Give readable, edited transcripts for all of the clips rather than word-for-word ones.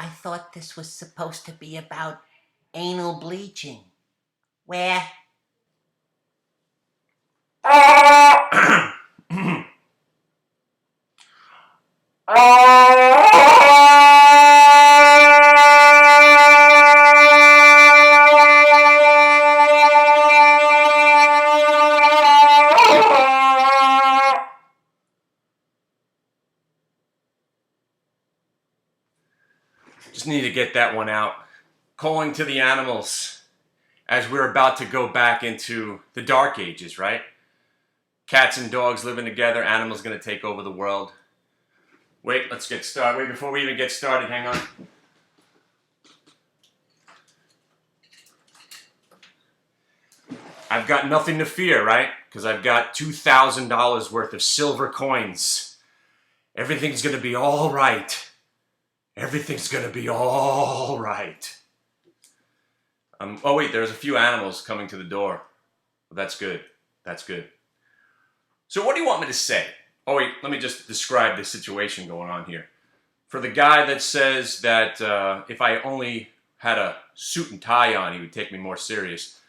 I thought this was supposed to be about anal bleaching. Where? Just need to get that one out. Calling to the animals as we're about to go back into the dark ages, right? Cats and dogs living together, animals gonna take over the world. Wait, let's get started. Wait, before we even get started, hang on. I've got nothing to fear, right? Because I've got $2,000 worth of silver coins. Everything's gonna be all right. Everything's gonna be all right. Oh wait, there's a few animals coming to the door. That's good. That's good. So what do you want me to say? Oh wait, let me just describe the situation going on here. For the guy that says that if I only had a suit and tie on, he would take me more serious.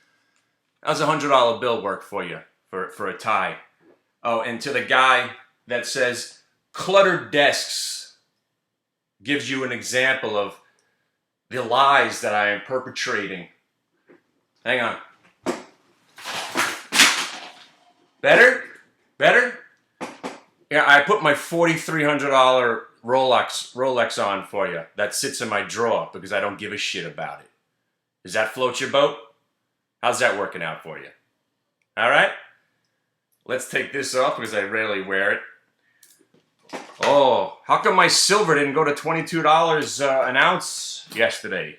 How's a $100 bill work for you for a tie? Oh, and to the guy that says cluttered desks gives you an example of the lies that I am perpetrating. Hang on. Better? Better? Yeah, I put my $4,300 Rolex on for you. That sits in my drawer because I don't give a shit about it. Does that float your boat? How's that working out for you? All right? Let's take this off because I rarely wear it. Oh, how come my silver didn't go to $22 an ounce yesterday?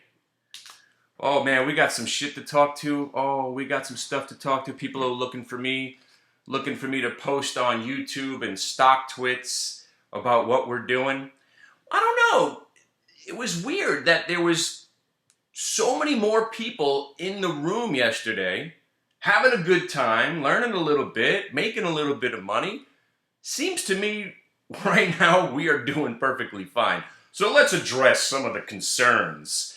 Oh man, we got some shit to talk to. Oh, we got some stuff to talk to. People are looking for me to post on YouTube and stock twits about what we're doing. I don't know. It was weird that there was so many more people in the room yesterday, having a good time, learning a little bit, making a little bit of money. Seems to me right now we are doing perfectly fine. So let's address some of the concerns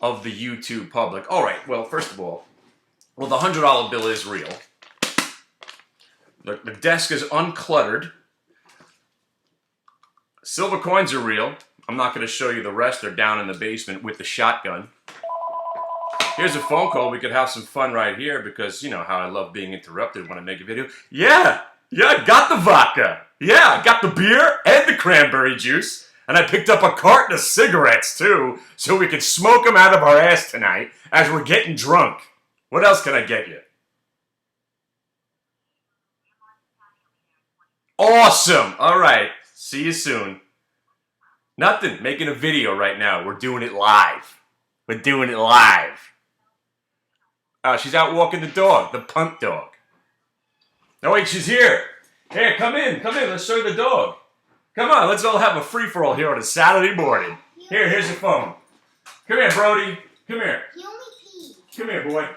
of the YouTube public. All right, well, first of all, the $100 bill is real. The desk is uncluttered. Silver coins are real. I'm not going to show you the rest. They're down in the basement with the shotgun. Here's a phone call. We could have some fun right here because you know how I love being interrupted when I make a video. Yeah, I got the vodka. Yeah, I got the beer and the cranberry juice. And I picked up a carton of cigarettes too, so we could smoke them out of our ass tonight as we're getting drunk. What else can I get you? Awesome. All right. See you soon. Nothing. Making a video right now. We're doing it live. We're doing it live. She's out walking the dog, the punk dog. No, wait, she's here. Here, come in. Let's show you the dog. Come on, let's all have a free-for-all here on a Saturday morning. Here's your phone. Come here, Brody. Come here. He only peed. Come here, boy.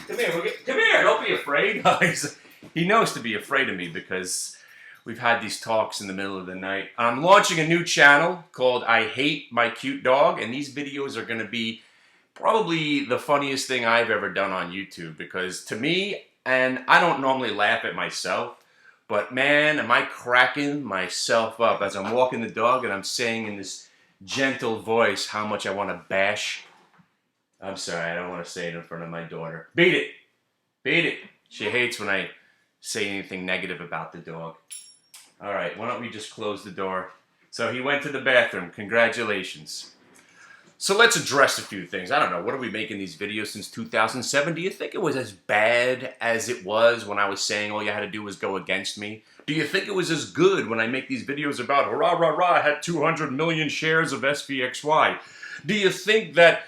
Come here. Come here. Don't be afraid. He knows to be afraid of me because we've had these talks in the middle of the night. I'm launching a new channel called I Hate My Cute Dog, and these videos are going to be probably the funniest thing I've ever done on YouTube because to me, and I don't normally laugh at myself, but man, am I cracking myself up as I'm walking the dog and I'm saying in this gentle voice how much I want to bash. I'm sorry, I don't want to say it in front of my daughter. Beat it. Beat it. She hates when I say anything negative about the dog. All right, why don't we just close the door? So he went to the bathroom. Congratulations. So let's address a few things. I don't know, what are we making these videos since 2007? Do you think it was as bad as it was when I was saying all you had to do was go against me? Do you think it was as good when I make these videos about hurrah, rah, rah, I had 200 million shares of SVXY? Do you think that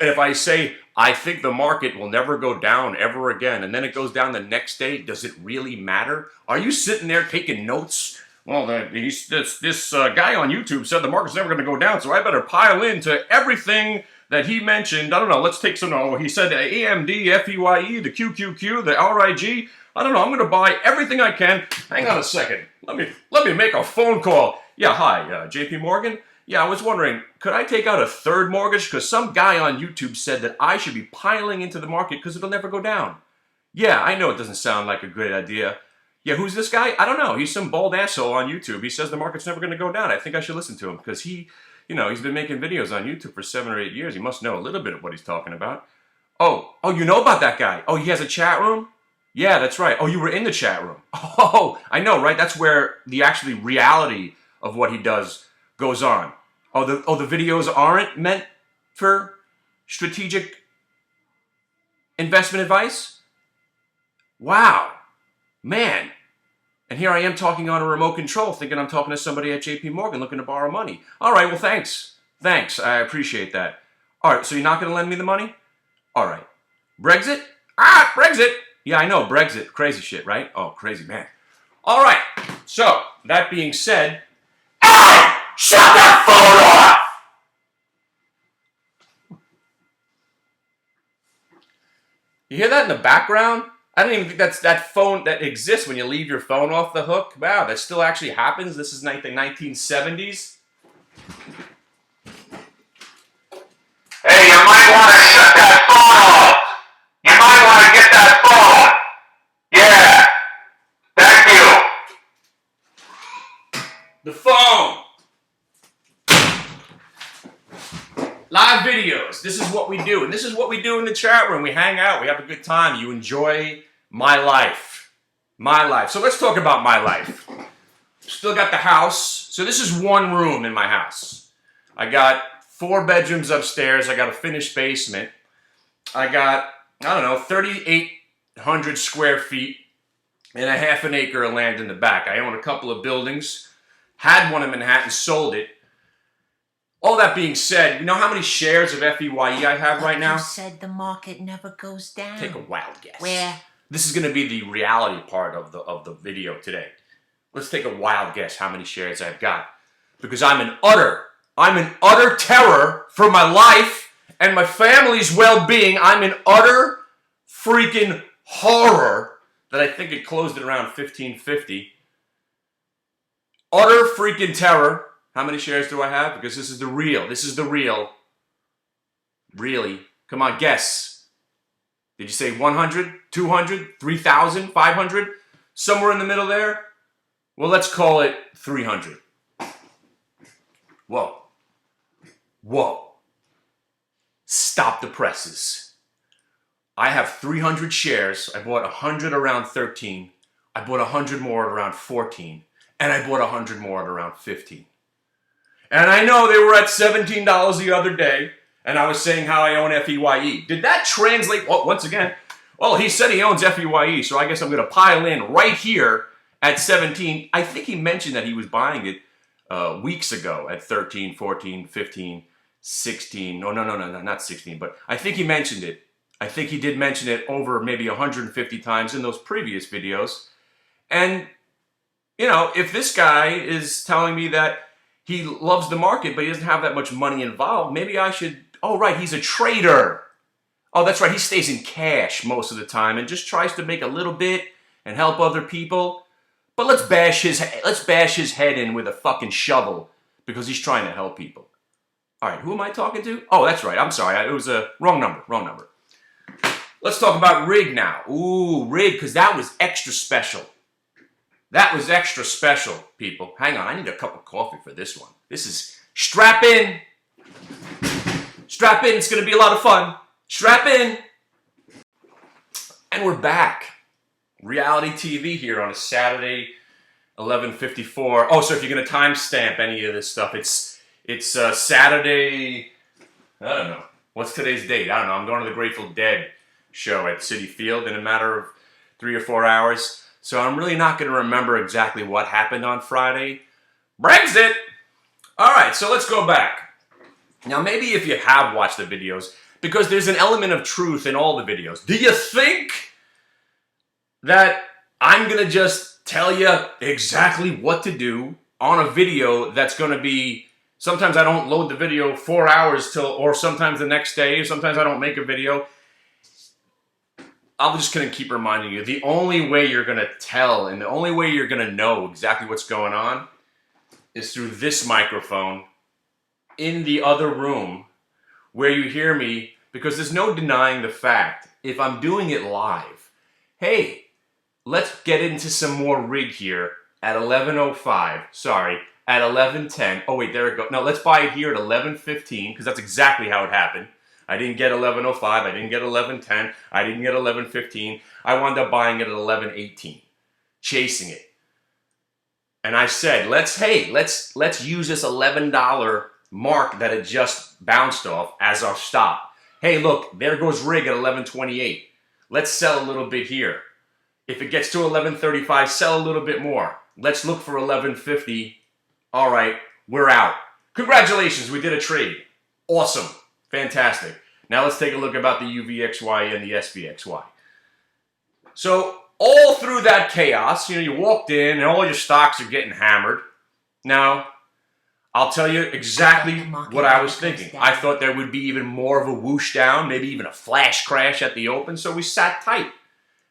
if I say, I think the market will never go down ever again, and then it goes down the next day, does it really matter? Are you sitting there taking notes? Well, this guy on YouTube said the market's never going to go down, so I better pile into everything that he mentioned. I don't know, let's take some, he said AMD, FEYE, the QQQ, the RIG. I don't know, I'm going to buy everything I can. Hang on a second. Let me make a phone call. Yeah, hi, JP Morgan? Yeah, I was wondering, could I take out a third mortgage? Because some guy on YouTube said that I should be piling into the market because it'll never go down. Yeah, I know it doesn't sound like a great idea. Yeah, who's this guy? I don't know. He's some bald asshole on YouTube. He says the market's never going to go down. I think I should listen to him because he's been making videos on YouTube for 7 or 8 years. He must know a little bit of what he's talking about. Oh, you know about that guy? Oh, he has a chat room? Yeah, that's right. Oh, you were in the chat room. Oh, I know, right? That's where the actually reality of what he does goes on. Oh, the videos aren't meant for strategic investment advice? Wow. Man. And here I am talking on a remote control, thinking I'm talking to somebody at JP Morgan looking to borrow money. All right, well, thanks. Thanks. I appreciate that. All right, so you're not going to lend me the money? All right. Brexit? Brexit. Yeah, I know, Brexit. Crazy shit, right? Oh, crazy man. All right. So, that being said, hey! Shut that phone off! You hear that in the background? I don't even think that's that phone that exists when you leave your phone off the hook. Wow, that still actually happens. This is the 1970s. Hey, you might want to shut that phone off. You might want to get that phone. Yeah. Thank you. The phone. Live videos. This is what we do. And this is what we do in the chat room. We hang out. We have a good time. You enjoy my life. My life. So let's talk about my life. Still got the house. So this is one room in my house. I got 4 bedrooms upstairs. I got a finished basement. I got, 3,800 square feet and a half an acre of land in the back. I own a couple of buildings. Had one in Manhattan, sold it. All that being said, you know how many shares of FEYE I have right now? You said the market never goes down. Take a wild guess. Where? This is going to be the reality part of the video today. Let's take a wild guess how many shares I've got. Because I'm an utter terror for my life and my family's well-being. I'm in utter freaking horror that I think it closed at around 1550. Utter freaking terror. How many shares do I have? Because this is the real. This is the real. Really? Come on, guess. Did you say 100, 200, 3,000, 500? Somewhere in the middle there? Well, let's call it 300. Whoa. Whoa. Stop the presses. I have 300 shares. I bought 100 around 13. I bought 100 more at around 14. And I bought 100 more at around 15. And I know they were at $17 the other day, and I was saying how I own FEYE. Did that translate? Well, once again, he said he owns FEYE, so I guess I'm going to pile in right here at 17. I think he mentioned that he was buying it weeks ago at 13, 14, 15, 16. No, not 16, but I think he mentioned it. I think he did mention it over maybe 150 times in those previous videos. And, if this guy is telling me that he loves the market, but he doesn't have that much money involved, maybe I should, he's a trader. Oh, that's right, he stays in cash most of the time and just tries to make a little bit and help other people. But let's bash his head in with a fucking shovel because he's trying to help people. All right, who am I talking to? Oh, that's right, I'm sorry, it was a wrong number. Let's talk about Rig now. Ooh, Rig, because that was extra special. That was extra special, people. Hang on, I need a cup of coffee for this one. This is, strap in. Strap in, it's going to be a lot of fun. Strap in. And we're back. Reality TV here on a Saturday, 11:54. Oh, so if you're going to timestamp any of this stuff, it's Saturday, I don't know. What's today's date? I don't know. I'm going to the Grateful Dead show at Citi Field in a matter of 3 or 4 hours. So I'm really not going to remember exactly what happened on Friday. Brexit! Alright, so let's go back. Now maybe if you have watched the videos, because there's an element of truth in all the videos. Do you think that I'm going to just tell you exactly what to do on a video that's going to be, sometimes I don't load the video 4 hours or sometimes the next day, sometimes I don't make a video. I'm just going to keep reminding you, the only way you're going to tell and the only way you're going to know exactly what's going on is through this microphone in the other room where you hear me, because there's no denying the fact, if I'm doing it live, hey, let's get into some more rig here at 11:05. Sorry, at 11:10. Oh wait, there it goes. No, let's buy it here at 11:15 because that's exactly how it happened. I didn't get 11:05. I didn't get 11:10. I didn't get 11:15. I wound up buying it at 11:18, chasing it. And I said, let's use this $11 mark that it just bounced off as our stop. Hey, look, there goes rig at 11:28. Let's sell a little bit here. If it gets to 11:35, sell a little bit more. Let's look for 11:50. All right, we're out. Congratulations, we did a trade. Awesome, fantastic. Now let's take a look about the UVXY and the SVXY. So all through that chaos, you walked in and all your stocks are getting hammered. Now, I'll tell you exactly what I was thinking. I thought there would be even more of a whoosh down, maybe even a flash crash at the open, so we sat tight.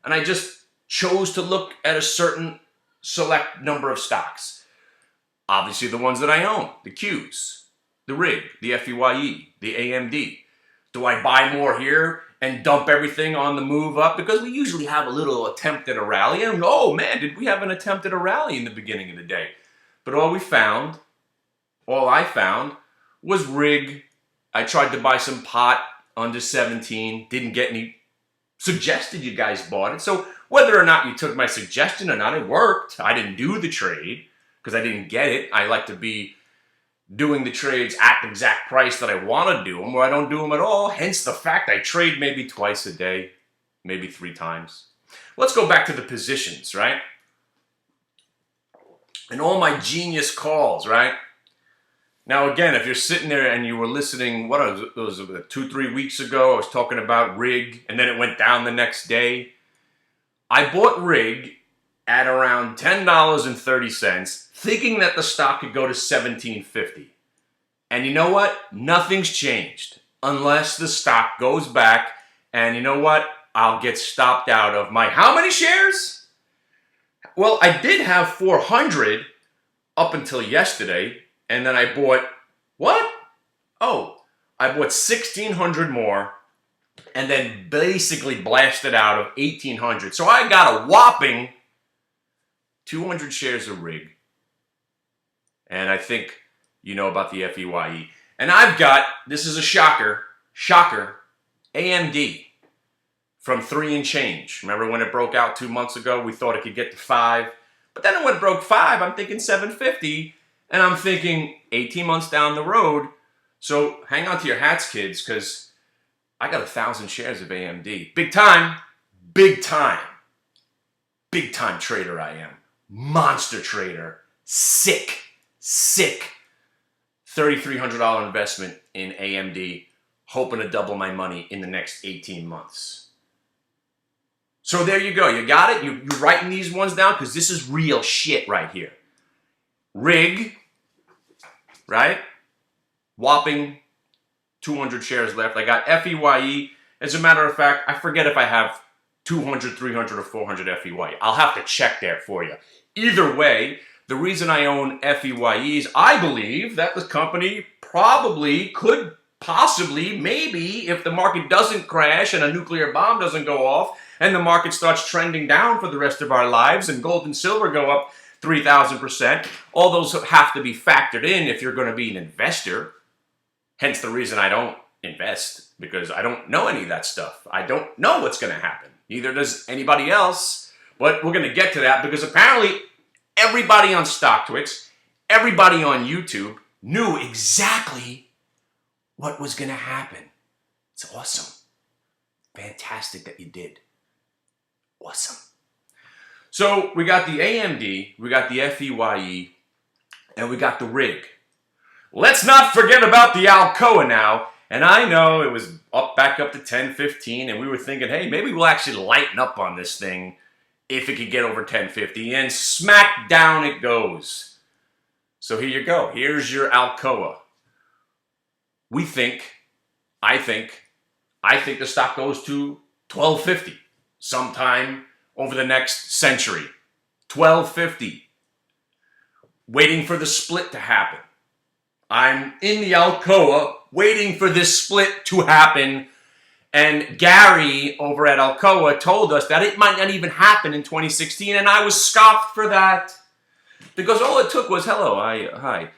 And I just chose to look at a certain select number of stocks. Obviously the ones that I own, the Qs, the RIG, the FEYE, the AMD. Do I buy more here and dump everything on the move up? Because we usually have a little attempt at a rally. And oh man, did we have an attempt at a rally in the beginning of the day. But all I found was RIG. I tried to buy some pot under 17, didn't get any. Suggested you guys bought it. So whether or not you took my suggestion or not, it worked. I didn't do the trade because I didn't get it. I like to be doing the trades at the exact price that I want to do them, or I don't do them at all. Hence the fact I trade maybe twice a day, maybe 3 times. Let's go back to the positions, right? And all my genius calls, right? Now again, if you're sitting there and you were listening, what was it, 2-3 weeks ago, I was talking about RIG, and then it went down the next day. I bought RIG at around $10.30, thinking that the stock could go to $17.50. And you know what? Nothing's changed unless the stock goes back, and you know what? I'll get stopped out of my how many shares? Well, I did have 400 up until yesterday. And then I bought, what? Oh, I bought 1,600 more and then basically blasted out of 1,800. So I got a whopping 200 shares of RIG. And I think you know about the FEYE. And I've got, this is a shocker, AMD from 3 and change. Remember when it broke out 2 months ago? We thought it could get to 5. But then when it broke 5, I'm thinking 750. And I'm thinking 18 months down the road, so hang on to your hats, kids, because I got 1,000 shares of AMD. Big time trader I am. Monster trader. Sick. $3,300 investment in AMD, hoping to double my money in the next 18 months. So there you go. You got it? You're writing these ones down because this is real shit right here. RIG, right? Whopping 200 shares left. I got FEYE. As a matter of fact, I forget if I have 200, 300, or 400 FEYE. I'll have to check there for you. Either way, the reason I own FEYE is I believe that the company probably could possibly, maybe, if the market doesn't crash and a nuclear bomb doesn't go off and the market starts trending down for the rest of our lives and gold and silver go up 3,000%. All those have to be factored in if you're going to be an investor. Hence the reason I don't invest, because I don't know any of that stuff. I don't know what's going to happen. Neither does anybody else. But we're going to get to that because apparently everybody on StockTwits, everybody on YouTube knew exactly what was going to happen. It's awesome. Fantastic that you did. Awesome. So we got the AMD, we got the FEYE, and we got the RIG. Let's not forget about the Alcoa now. And I know it was back up to 10.15, and we were thinking, hey, maybe we'll actually lighten up on this thing if it could get over 10.50, and smack down it goes. So here you go. Here's your Alcoa. I think the stock goes to 12.50 sometime over the next century. 12.50. Waiting for the split to happen. I'm in the Alcoa waiting for this split to happen. And Gary over at Alcoa told us that it might not even happen in 2016. And I was scoffed for that. Because all it took was, hello, hi,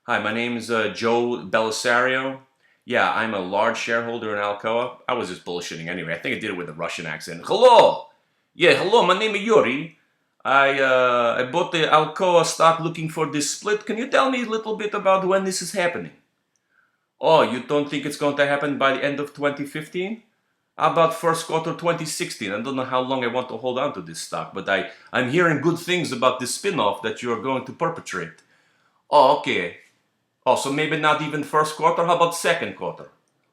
my name is Joe Belisario. Yeah, I'm a large shareholder in Alcoa. I was just bullshitting anyway. I think I did it with a Russian accent. Hello. Yeah, hello, my name is Yuri. I bought the Alcoa stock looking for this split. Can you tell me a little bit about when this is happening? Oh, you don't think it's going to happen by the end of 2015? How about first quarter 2016? I don't know how long I want to hold on to this stock, but I'm hearing good things about this spin-off that you are going to perpetrate. Oh, okay. Oh, so maybe not even first quarter? How about second quarter?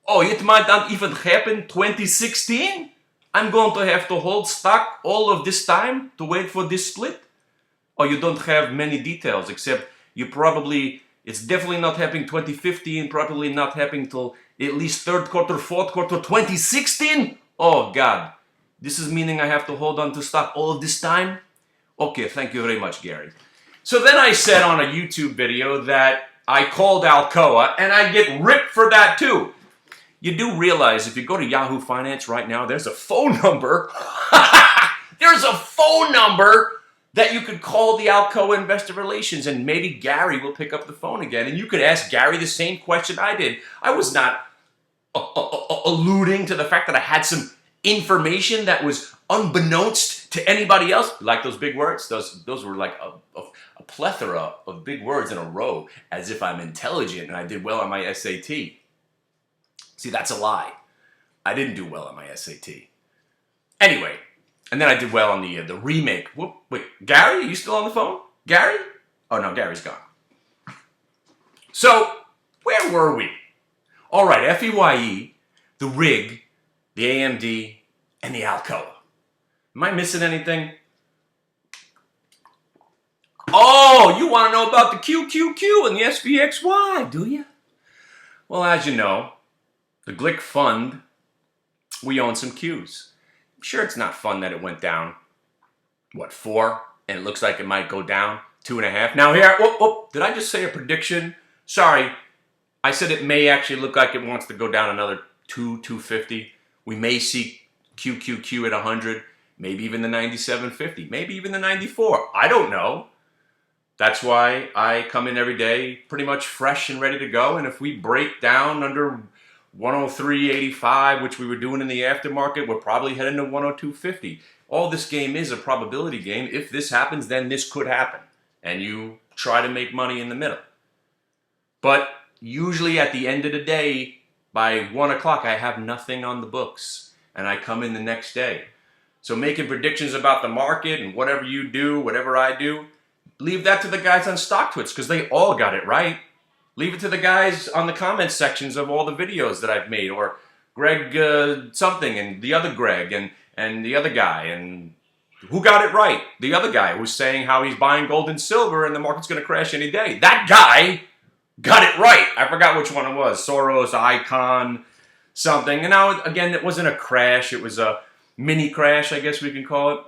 Oh, it might not even happen 2016? I'm going to have to hold stock all of this time to wait for this split? Oh, you don't have many details, except it's definitely not happening 2015, probably not happening till at least third quarter, fourth quarter, 2016? Oh, God. This is meaning I have to hold on to stock all of this time? Okay, thank you very much, Gary. So then I said on a YouTube video that I called Alcoa, and I get ripped for that too. You do realize if you go to Yahoo Finance right now, there's a phone number. There's a phone number that you could call the Alcoa Investor Relations, and maybe Gary will pick up the phone again, and you could ask Gary the same question I did. I was not alluding to the fact that I had some information that was unbeknownst to anybody else. You like those big words? Those were like a plethora of big words in a row, as if I'm intelligent and I did well on my SAT. See, that's a lie. I didn't do well on my SAT. Anyway, and then I did well on the remake. Wait, Gary, are you still on the phone? Gary? Oh no, Gary's gone. So, where were we? All right, FEYE, the rig, the AMD, and the Alcoa. Am I missing anything? Oh, you want to know about the QQQ and the SVXY, do you? Well, as you know, the Glick Fund, we own some Qs. I'm sure it's not fun that it went down, 4? And it looks like it might go down 2.5. Now here, did I just say a prediction? Sorry, I said it may actually look like it wants to go down another 250. We may see QQQ at 100, maybe even the 97.50, maybe even the 94. I don't know. That's why I come in every day pretty much fresh and ready to go. And if we break down under 103.85, which we were doing in the aftermarket, we're probably heading to 102.50. All this game is a probability game. If this happens, then this could happen. And you try to make money in the middle. But usually at the end of the day, by 1 o'clock, I have nothing on the books. And I come in the next day. So making predictions about the market and whatever you do, whatever I do, leave that to the guys on StockTwits because they all got it right. Leave it to the guys on the comment sections of all the videos that I've made, or Greg something and the other Greg and the other guy, and who got it right? The other guy who's saying how he's buying gold and silver and the market's going to crash any day. That guy got it right. I forgot which one it was. Soros, Icon, something. And now, again, it wasn't a crash. It was a mini crash, I guess we can call it.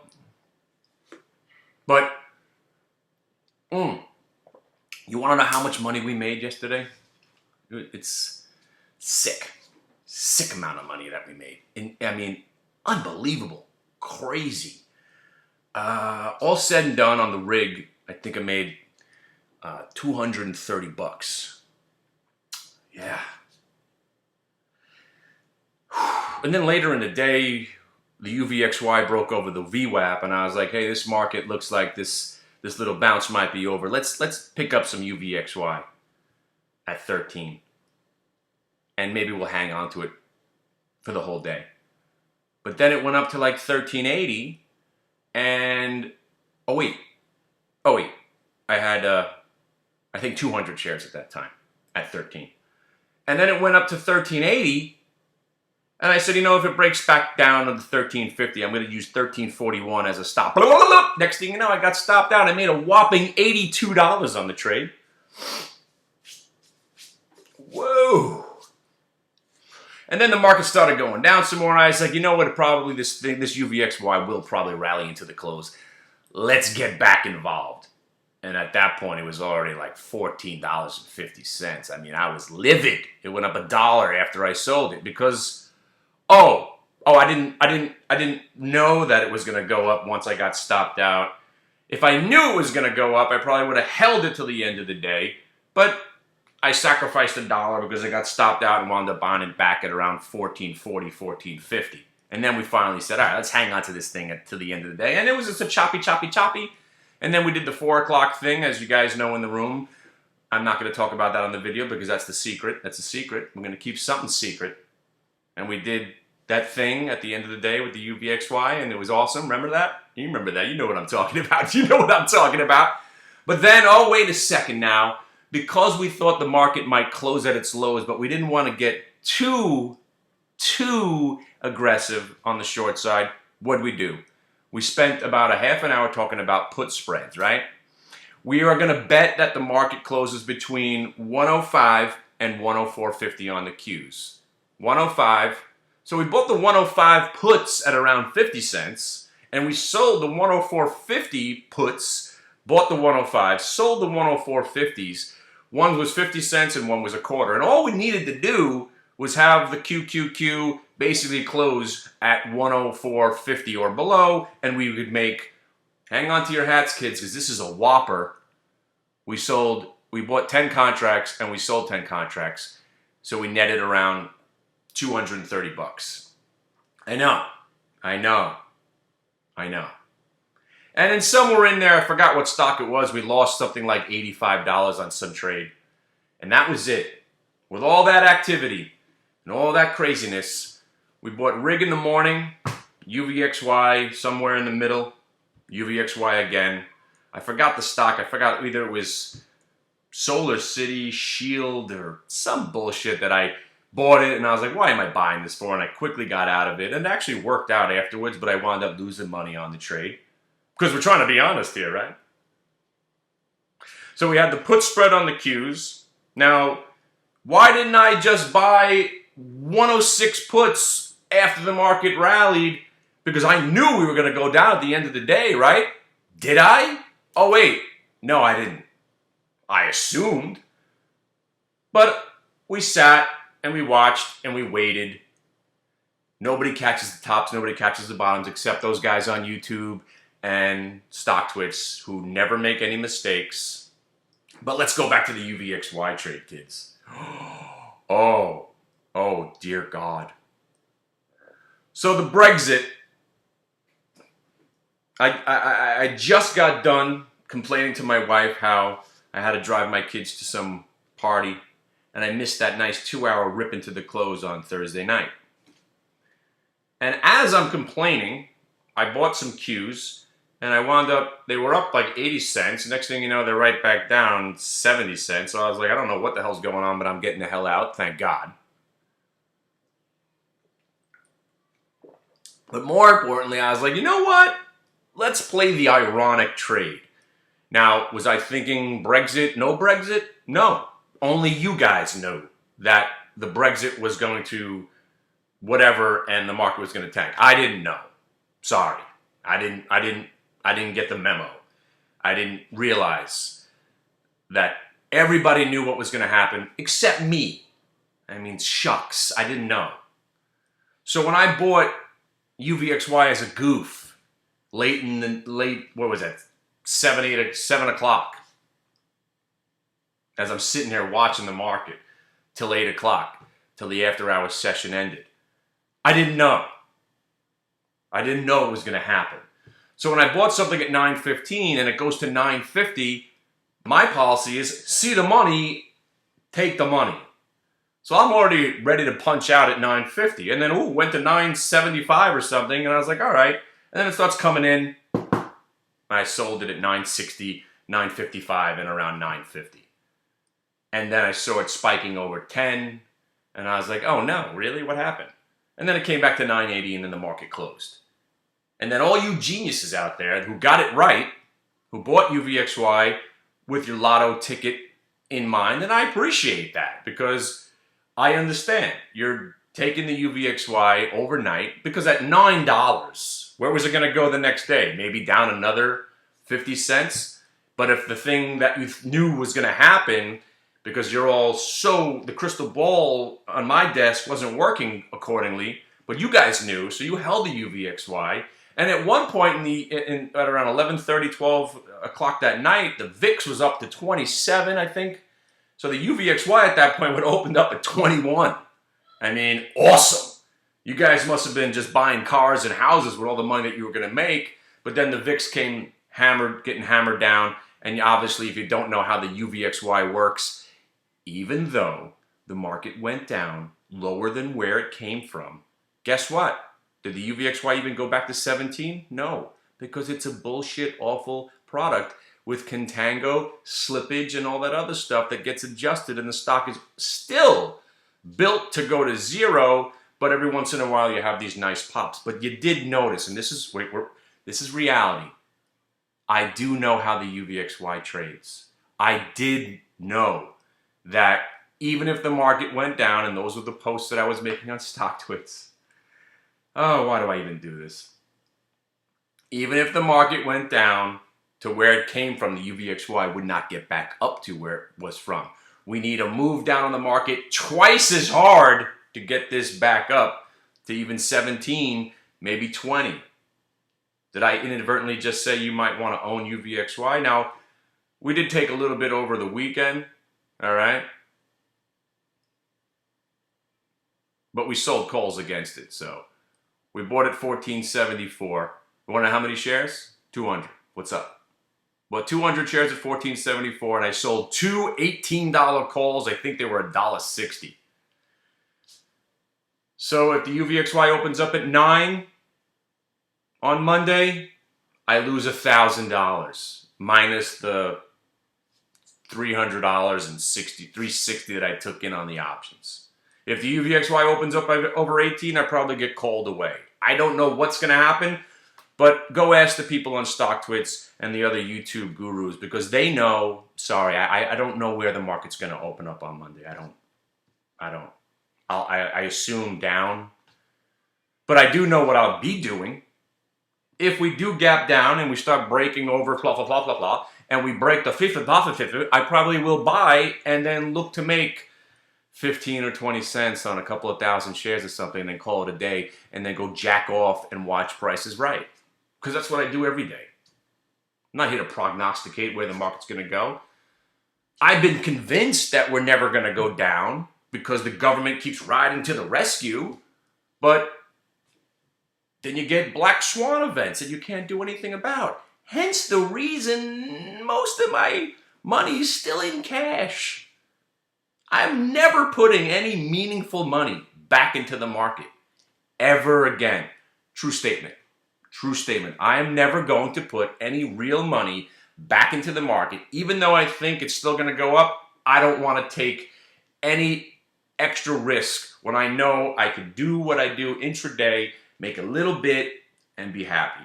But you want to know how much money we made yesterday? It's sick. Sick amount of money that we made. And, I mean, unbelievable. Crazy. All said and done on the rig, I think I made $230. Yeah. And then later in the day, the UVXY broke over the VWAP, and I was like, hey, this market looks like this little bounce might be over. Let's pick up some UVXY at 13. And maybe we'll hang on to it for the whole day. But then it went up to like 1380, and oh wait. I had I think 200 shares at that time at 13. And then it went up to 1380, and I said, you know, if it breaks back down to the 1350, I'm going to use 1341 as a stop. Next thing you know, I got stopped out. I made a whopping $82 on the trade. Whoa. And then the market started going down some more. I was like, you know what? Probably this UVXY will probably rally into the close. Let's get back involved. And at that point, it was already like $14.50. I mean, I was livid. It went up $1 after I sold it because, I didn't know that it was going to go up once I got stopped out. If I knew it was going to go up, I probably would have held it till the end of the day. But I sacrificed $1 because I got stopped out and wound up buying it back at around $14.40, $14.50. And then we finally said, all right, let's hang on to this thing till the end of the day. And it was just a choppy. And then we did the 4 o'clock thing, as you guys know in the room. I'm not going to talk about that on the video because that's the secret. That's a secret. We're going to keep something secret. And we did that thing at the end of the day with the UVXY, and it was awesome. Remember that? You remember that. You know what I'm talking about. You know what I'm talking about. But then, oh, wait a second now. Because we thought the market might close at its lows, but we didn't want to get too aggressive on the short side, what did we do? We spent about a half an hour talking about put spreads, right? We are going to bet that the market closes between 105 and 104.50 on the Qs. 105. So we bought the 105 puts at around 50 cents, and we sold the 104.50 puts, bought the 105, sold the 104.50s. One was 50 cents and one was a quarter. And all we needed to do was have the QQQ basically close at 104.50 or below, and we would make, hang on to your hats, kids, because this is a whopper. We bought 10 contracts and we sold 10 contracts. So we netted around 230 bucks. I know. And then somewhere in there, I forgot what stock it was, we lost something like $85 on some trade. And that was it. With all that activity and all that craziness, we bought rig in the morning, UVXY somewhere in the middle, UVXY again. I forgot the stock. I forgot either it was Solar City, Shield, or some bullshit that I bought it. And I was like, why am I buying this for? And I quickly got out of it. And it actually worked out afterwards, but I wound up losing money on the trade. Because we're trying to be honest here, right? So we had the put spread on the Qs. Now, why didn't I just buy 106 puts after the market rallied? Because I knew we were going to go down at the end of the day, right? Did I? Oh, wait. No, I didn't. I assumed. But we sat and we watched and we waited. Nobody catches the tops, nobody catches the bottoms except those guys on YouTube and StockTwits who never make any mistakes. But let's go back to the UVXY trade, kids. Oh, dear God. So the Brexit, I just got done complaining to my wife how I had to drive my kids to some party and I missed that nice 2-hour rip into the close on Thursday night. And as I'm complaining, I bought some Qs. And I wound up, they were up like 80 cents. Next thing you know, they're right back down 70 cents. So I was like, I don't know what the hell's going on, but I'm getting the hell out. Thank God. But more importantly, I was like, you know what? Let's play the ironic trade. Now, was I thinking Brexit, no Brexit? No. Only you guys knew that the Brexit was going to whatever and the market was going to tank. I didn't know. Sorry. I didn't get the memo. I didn't realize that everybody knew what was going to happen except me. I mean, shucks, I didn't know. So when I bought UVXY as a goof late, what was that, 7 o'clock, as I'm sitting here watching the market till 8 o'clock, till the after-hours session ended, I didn't know. I didn't know it was going to happen. So when I bought something at 9.15 and it goes to 9.50, my policy is see the money, take the money. So I'm already ready to punch out at 9.50. And then, went to 9.75 or something. And I was like, all right. And then it starts coming in. And I sold it at 9.60, 9.55, and around 9.50. And then I saw it spiking over 10. And I was like, oh no, really? What happened? And then it came back to 9.80 and then the market closed. And then all you geniuses out there who got it right, who bought UVXY with your lotto ticket in mind, and I appreciate that because I understand you're taking the UVXY overnight because at $9, where was it going to go the next day? Maybe down another 50 cents? But if the thing that you knew was going to happen, because you're all so, the crystal ball on my desk wasn't working accordingly, but you guys knew, so you held the UVXY. And at one point at around 11:30, 12 o'clock that night, the VIX was up to 27, I think. So the UVXY at that point would have opened up at 21. I mean, awesome. You guys must have been just buying cars and houses with all the money that you were going to make. But then the VIX came getting hammered down. And obviously, if you don't know how the UVXY works, even though the market went down lower than where it came from, guess what? Did the UVXY even go back to 17? No, because it's a bullshit, awful product with contango, slippage, and all that other stuff that gets adjusted, and the stock is still built to go to zero, but every once in a while you have these nice pops. But you did notice, and this is reality. I do know how the UVXY trades. I did know that even if the market went down, and those were the posts that I was making on StockTwits. Oh, why do I even do this? Even if the market went down to where it came from, the UVXY would not get back up to where it was from. We need a move down on the market twice as hard to get this back up to even 17, maybe 20. Did I inadvertently just say you might want to own UVXY? Now, we did take a little bit over the weekend, all right? But we sold calls against it, so we bought at 1474. You want to know how many shares? 200. What's up? Well, 200 shares at 1474, and I sold two $18 calls. I think they were $1.60. So if the UVXY opens up at 9 on Monday, I lose $1,000 minus the $300 and $360 that I took in on the options. If the UVXY opens up over 18, I probably get called away. I don't know what's going to happen, but go ask the people on StockTwits and the other YouTube gurus, because they know. Sorry, I don't know where the market's going to open up on Monday. I assume down. But I do know what I'll be doing. If we do gap down and we start breaking over, blah, blah, blah, blah, blah, and we break the 50, I probably will buy and then look to make 15 or 20 cents on a couple of thousand shares or something, and then call it a day, and then go jack off and watch prices right. Because that's what I do every day. I'm not here to prognosticate where the market's going to go. I've been convinced that we're never going to go down because the government keeps riding to the rescue, but then you get black swan events that you can't do anything about. Hence the reason most of my money is still in cash. I'm never putting any meaningful money back into the market ever again. True statement. True statement. I am never going to put any real money back into the market. Even though I think it's still going to go up, I don't want to take any extra risk when I know I could do what I do intraday, make a little bit, and be happy.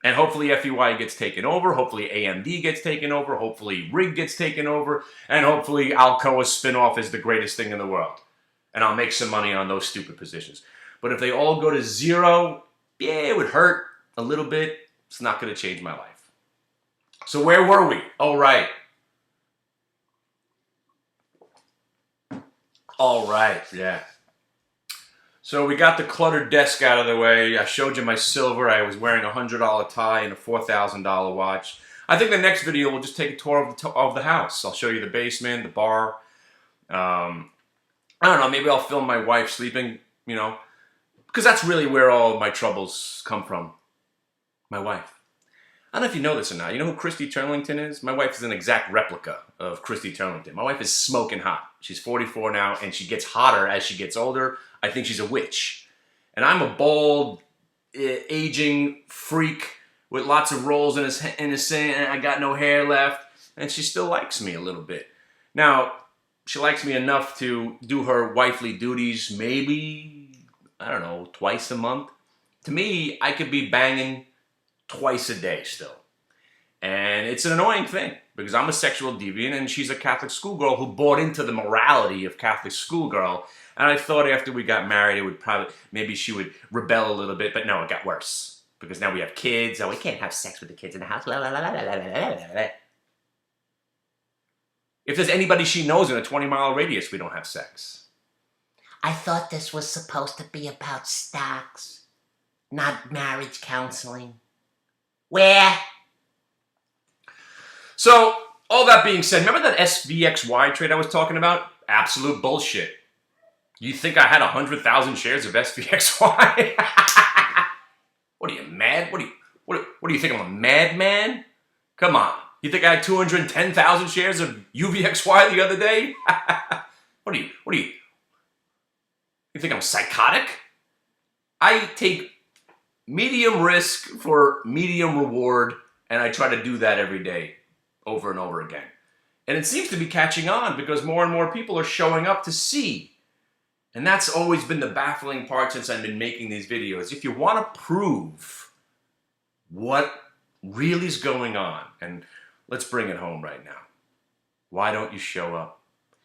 And hopefully FEY gets taken over, hopefully AMD gets taken over, hopefully RIG gets taken over, and hopefully Alcoa's spinoff is the greatest thing in the world. And I'll make some money on those stupid positions. But if they all go to zero, yeah, it would hurt a little bit. It's not going to change my life. So where were we? Oh, right. All right, yeah. So we got the cluttered desk out of the way. I showed you my silver. I was wearing a $100 tie and a $4,000 watch. I think the next video we'll just take a tour of the house. I'll show you the basement, the bar. I don't know, maybe I'll film my wife sleeping, because that's really where all my troubles come from. My wife. I don't know if you know this or not. You know who Christy Turlington is? My wife is an exact replica of Christy Turlington. My wife is smoking hot. She's 44 now, and she gets hotter as she gets older. I think she's a witch. And I'm a bald, aging freak with lots of rolls in his and I got no hair left, and she still likes me a little bit. Now, she likes me enough to do her wifely duties maybe, I don't know, twice a month. To me, I could be banging twice a day still. And it's an annoying thing because I'm a sexual deviant and she's a Catholic schoolgirl who bought into the morality of Catholic schoolgirl. And I thought after we got married, maybe she would rebel a little bit, but no, it got worse. because now we have kids, and we can't have sex with the kids in the house. If there's anybody she knows in a 20-mile radius, we don't have sex. I thought this was supposed to be about stocks, not marriage counseling. Where? So, all that being said, remember that SVXY trade I was talking about? Absolute bullshit. You think I had 100,000 shares of SVXY? What are you, mad? What do you think, I'm a madman? Come on. You think I had 210,000 shares of UVXY the other day? What do you think I'm psychotic? I take medium risk for medium reward, and I try to do that every day, over and over again. And it seems to be catching on because more and more people are showing up to see. And that's always been the baffling part since I've been making these videos. If you want to prove what really is going on, and let's bring it home right now, why don't you show up?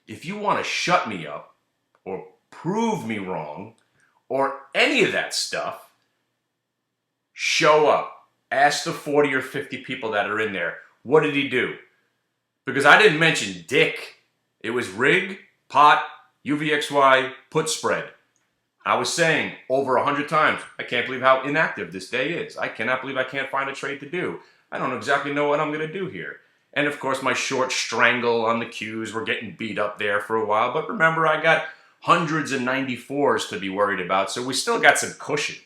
If you want to shut me up, or prove me wrong, or any of that stuff, show up. Ask the 40 or 50 people that are in there, what did he do? Because I didn't mention Dick. It was rig, pot, UVXY, put spread. I was saying over 100 times, I can't believe how inactive this day is. I cannot believe I can't find a trade to do. I don't exactly know what I'm going to do here. And of course, my short strangle on the Qs were getting beat up there for a while. But remember, I got hundreds and 94s to be worried about. So we still got some cushion.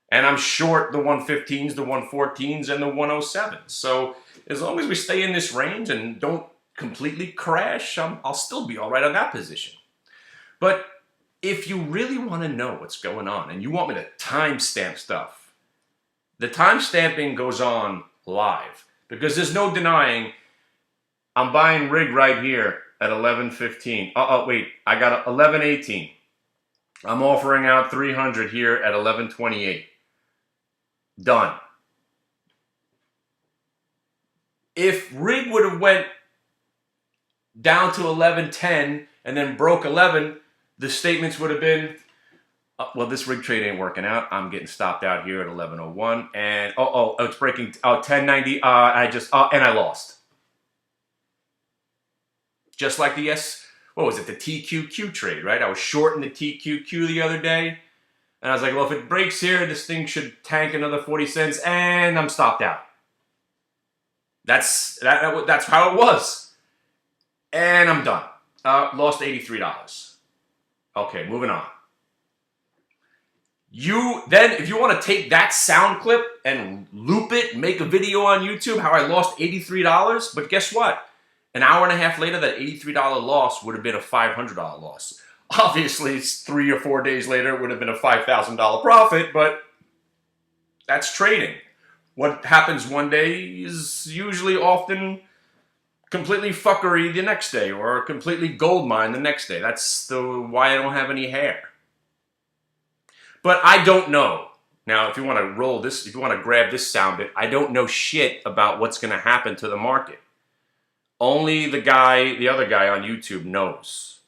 And I'm short the 115s, the 114s, and the 107s. So as long as we stay in this range and don't completely crash, I'll still be all right on that position. But if you really want to know what's going on and you want me to timestamp stuff, the timestamping goes on live because there's no denying I'm buying rig right here at 11.15. Wait, I got 11.18. I'm offering out 300 here at 11.28. Done. If rig would have went down to 11.10 and then broke 11, the statements would have been, well, this rig trade ain't working out. I'm getting stopped out here at 11.01, and it's breaking 10.90. And I lost. Just like the the TQQ trade, right? I was short in the TQQ the other day, and I was like, well, if it breaks here, this thing should tank another 40 cents, and I'm stopped out. That's how it was, and I'm done. Lost $83. Okay, moving on. If you want to take that sound clip and loop it, make a video on YouTube how I lost $83, but guess what? An hour and a half later, that $83 loss would have been a $500 loss. Obviously, 3 or 4 days later, it would have been a $5,000 profit, but that's trading. What happens one day is usually often completely fuckery the next day, or completely gold mine the next day. That's why I don't have any hair. But I don't know. Now, if you want to grab this sound bit, I don't know shit about what's going to happen to the market. Only the other guy on YouTube knows.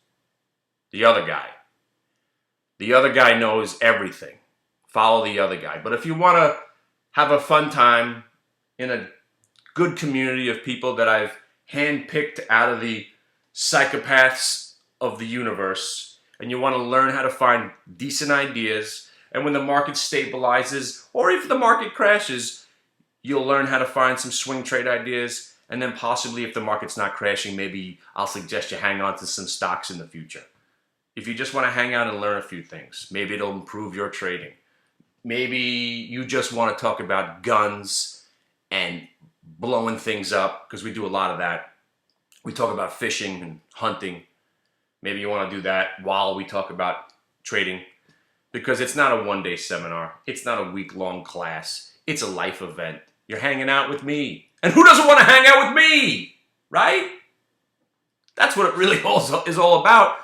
The other guy. The other guy knows everything. Follow the other guy. But if you want to have a fun time in a good community of people that I've handpicked out of the psychopaths of the universe, and you want to learn how to find decent ideas, and when the market stabilizes, or if the market crashes, you'll learn how to find some swing trade ideas, and then possibly if the market's not crashing, maybe I'll suggest you hang on to some stocks in the future. If you just want to hang out and learn a few things, maybe it'll improve your trading. Maybe you just want to talk about guns and blowing things up, because we do a lot of that. We talk about fishing and hunting. Maybe you want to do that while we talk about trading, because it's not a one-day seminar. It's not a week-long class. It's a life event. You're hanging out with me. And who doesn't want to hang out with me? Right? That's what it really is all about.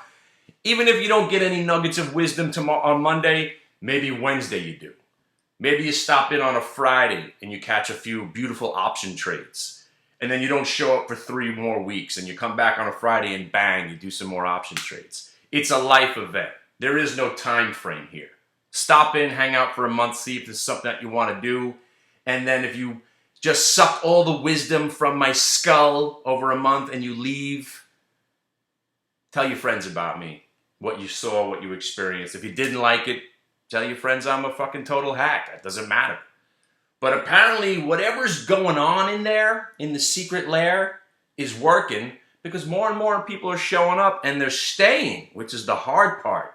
Even if you don't get any nuggets of wisdom on Monday, maybe Wednesday you do. Maybe you stop in on a Friday and you catch a few beautiful option trades. And then you don't show up for 3 more weeks, and you come back on a Friday and bang, you do some more option trades. It's a life event. There is no time frame here. Stop in, hang out for a month, see if there's something that you want to do. And then if you just suck all the wisdom from my skull over a month and you leave, tell your friends about me, what you saw, what you experienced. If you didn't like it, tell your friends I'm a fucking total hack. It doesn't matter. But apparently whatever's going on in there, in the secret lair, is working because more and more people are showing up and they're staying, which is the hard part.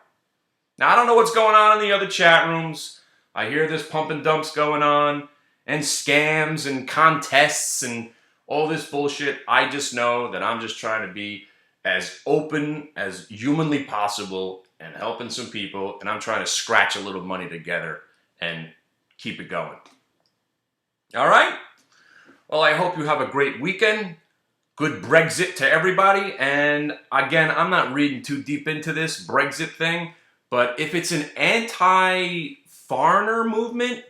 Now, I don't know what's going on in the other chat rooms. I hear there's pump and dumps going on and scams and contests and all this bullshit. I just know that I'm just trying to be as open as humanly possible and helping some people, and I'm trying to scratch a little money together and keep it going. All right? Well, I hope you have a great weekend. Good Brexit to everybody. And again, I'm not reading too deep into this Brexit thing, but if it's an anti-foreigner movement,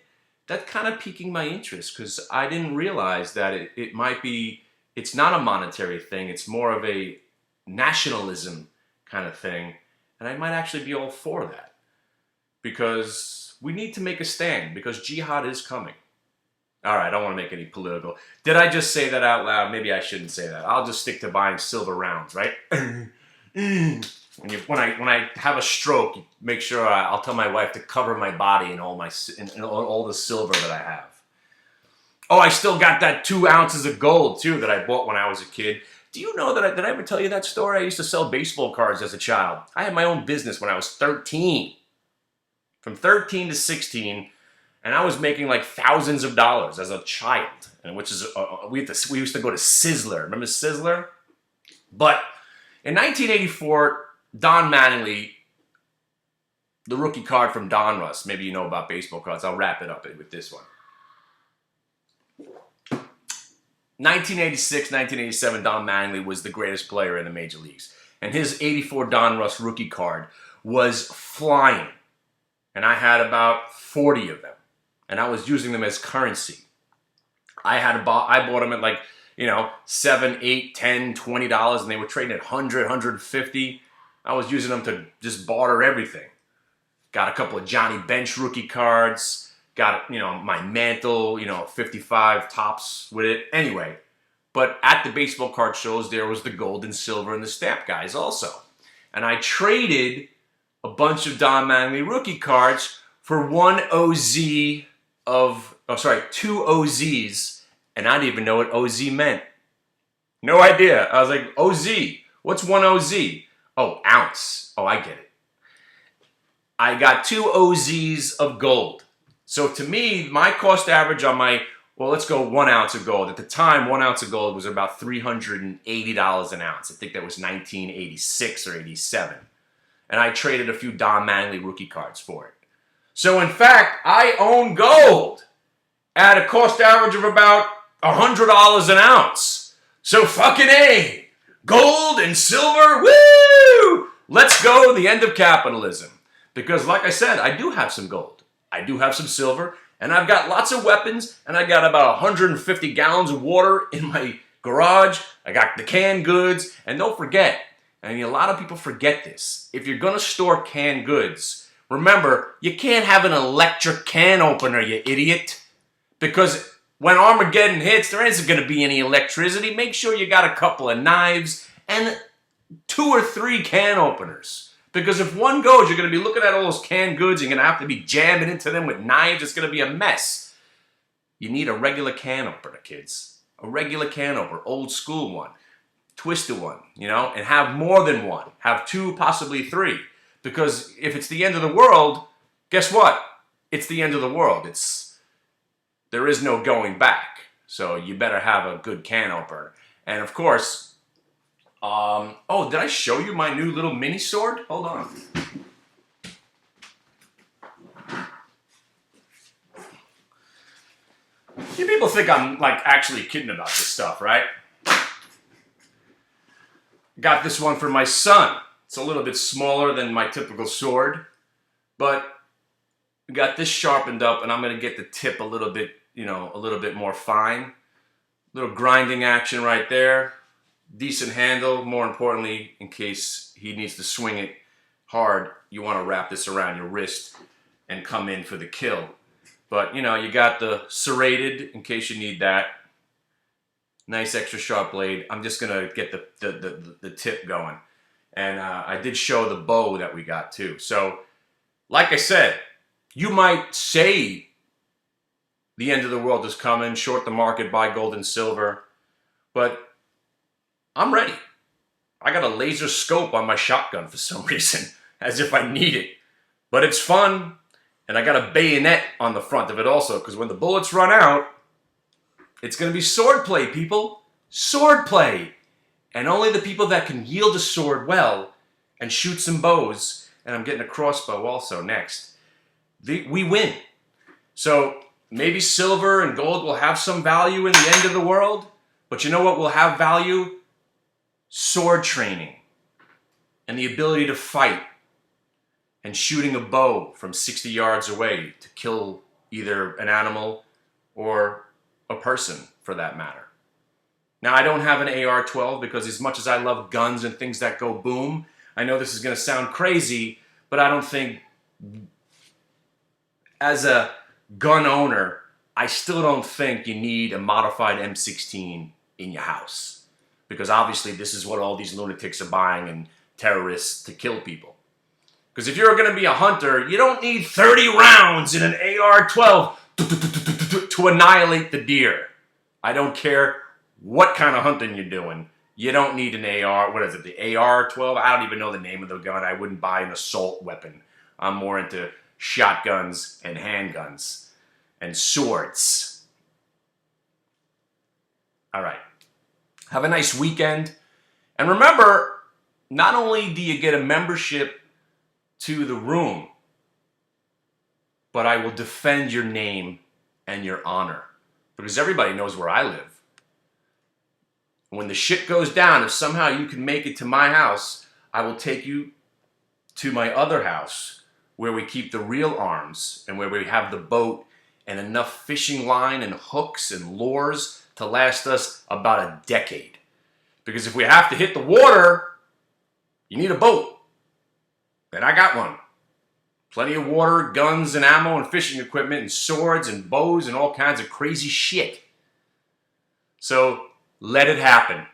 that's kind of piquing my interest because I didn't realize that it might be, it's not a monetary thing. It's more of a nationalism kind of thing. And I might actually be all for that because we need to make a stand because jihad is coming. All right, I don't want to make any political. Did I just say that out loud? Maybe I shouldn't say that. I'll just stick to buying silver rounds, right? When I have a stroke, make sure I'll tell my wife to cover my body in all the silver that I have. Oh, I still got that 2 ounces of gold too that I bought when I was a kid. Do you know that did I ever tell you that story? I used to sell baseball cards as a child. I had my own business when I was 13. From 13 to 16, and I was making like thousands of dollars as a child. And which is we used to go to Sizzler. Remember Sizzler? But in 1984, Don Mattingly, the rookie card from Donruss. Maybe you know about baseball cards. I'll wrap it up with this one. 1986, 1987, Don Mattingly was the greatest player in the major leagues. And his 84 Donruss rookie card was flying. And I had about 40 of them. And I was using them as currency. I bought them at like, $7, $8, $10, $20, and they were trading at $100, $150. I was using them to just barter everything. Got a couple of Johnny Bench rookie cards. Got, my mantle, 55 tops with it. Anyway, but at the baseball card shows, there was the gold and silver and the stamp guys also. And I traded a bunch of Don Mattingly rookie cards for 2 OZs, and I didn't even know what OZ meant. No idea. I was like, OZ, what's 1 OZ? Oh, ounce. Oh, I get it. I got 2 OZs of gold. So to me, my cost average on let's go 1 ounce of gold. At the time, 1 ounce of gold was about $380 an ounce. I think that was 1986 or 87. And I traded a few Don Mattingly rookie cards for it. So in fact, I own gold at a cost average of about $100 an ounce. So fucking A, gold and silver, woo! Let's go, the end of capitalism. Because like I said, I do have some gold. I do have some silver, and I've got lots of weapons, and I got about 150 gallons of water in my garage. I got the canned goods, and don't forget, a lot of people forget this. If you're going to store canned goods, remember, you can't have an electric can opener, you idiot. Because when Armageddon hits, there isn't going to be any electricity. Make sure you got a couple of knives and 2 or 3 can openers. Because if one goes, you're going to be looking at all those canned goods. You're going to have to be jamming into them with knives. It's going to be a mess. You need a regular can opener, kids. A regular can opener, old school one. Twisted one, and have more than one. Have 2, possibly 3. Because if it's the end of the world, guess what? It's the end of the world. There is no going back. So you better have a good can opener. And of course, did I show you my new little mini sword? Hold on. You people think I'm actually kidding about this stuff, right? Got this one for my son. It's a little bit smaller than my typical sword, but we got this sharpened up, and I'm going to get the tip a little bit more fine. Little grinding action right there. Decent handle. More importantly, in case he needs to swing it hard, you want to wrap this around your wrist and come in for the kill. But, you know, you got the serrated in case you need that. Nice extra sharp blade. I'm just going to get the tip going. And I did show the bow that we got too. So, like I said, you might say the end of the world is coming, short the market, buy gold and silver, but I'm ready. I got a laser scope on my shotgun for some reason, as if I need it. But it's fun, and I got a bayonet on the front of it also, because when the bullets run out, it's going to be sword play, people. Sword play. And only the people that can wield a sword well and shoot some bows, and I'm getting a crossbow also next, we win. So maybe silver and gold will have some value in the end of the world, but you know what will have value? Sword training and the ability to fight and shooting a bow from 60 yards away to kill either an animal or a person for that matter. Now, I don't have an AR-12 because as much as I love guns and things that go boom, I know this is going to sound crazy, but I don't think, as a gun owner, I still don't think you need a modified M16 in your house. Because obviously this is what all these lunatics are buying and terrorists to kill people. Because if you're going to be a hunter, you don't need 30 rounds in an AR-12 to annihilate the deer. I don't care what kind of hunting you're doing. You don't need an AR, what is it, the AR-12? I don't even know the name of the gun. I wouldn't buy an assault weapon. I'm more into shotguns and handguns and swords. All right. Have a nice weekend. And remember, not only do you get a membership to the room, but I will defend your name and your honor. Because everybody knows where I live. When the shit goes down, if somehow you can make it to my house, I will take you to my other house where we keep the real arms and where we have the boat and enough fishing line and hooks and lures to last us about a decade. Because if we have to hit the water, you need a boat. And I got one. Plenty of water, guns and ammo and fishing equipment and swords and bows and all kinds of crazy shit. So let it happen.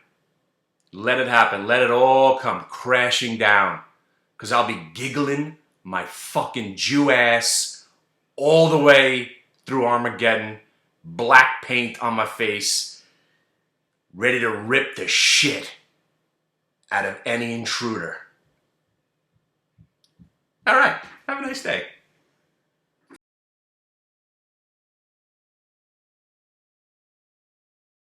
Let it happen. Let it all come crashing down. Because I'll be giggling my fucking Jew ass all the way through Armageddon, black paint on my face, ready to rip the shit out of any intruder. All right, have a nice day.